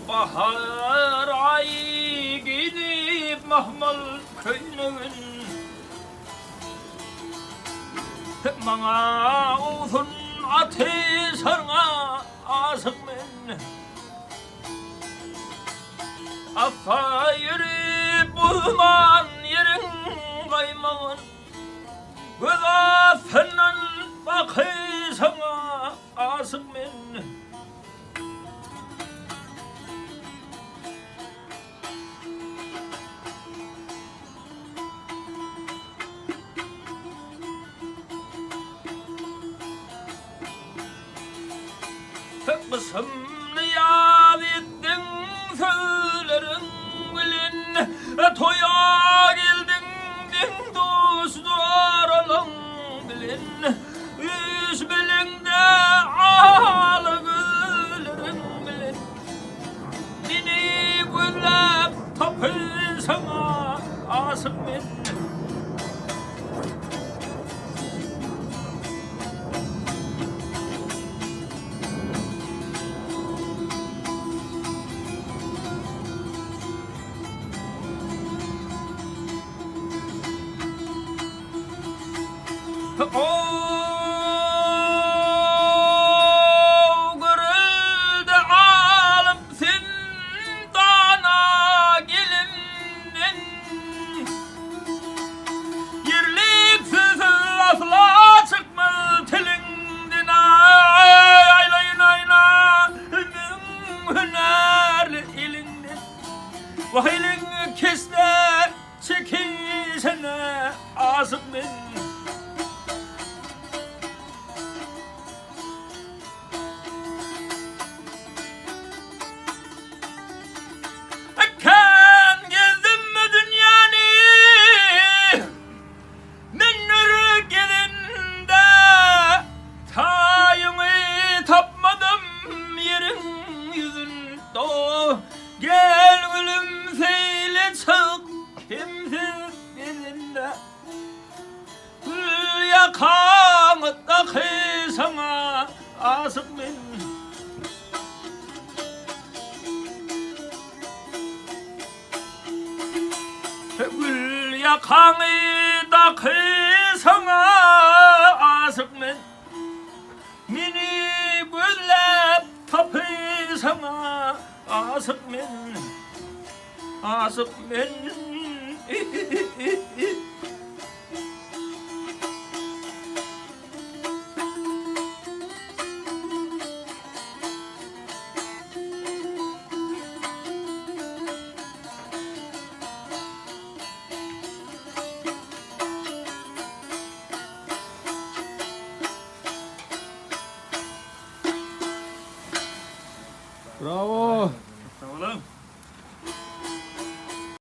Bahar ayı gidip mahmal köyünün Bana uzun ateş sarına asık men Affa yürü bulman yerin kaymağın Göz affından bakay sana asık men Kısımlı yad ettin sözlerin bilin Toya geldin din dostlar alın bilin Yüz bilinde ağlı güllerin bilin Beni güllep tapıl sana asık men Görüldü alıp zindana gelinden Yerliksiz asla çıkmaz tilinden Aylayın ayna hünerli elinden Vahilin kesle çekilsene asık men Gel gülüm seyle çık kimsiz elinde Gül yakanı takı sana asık men Gül yakanı takı sana asık men Mini güllep tapı sana asık men asık men Bravo. Sağ olun.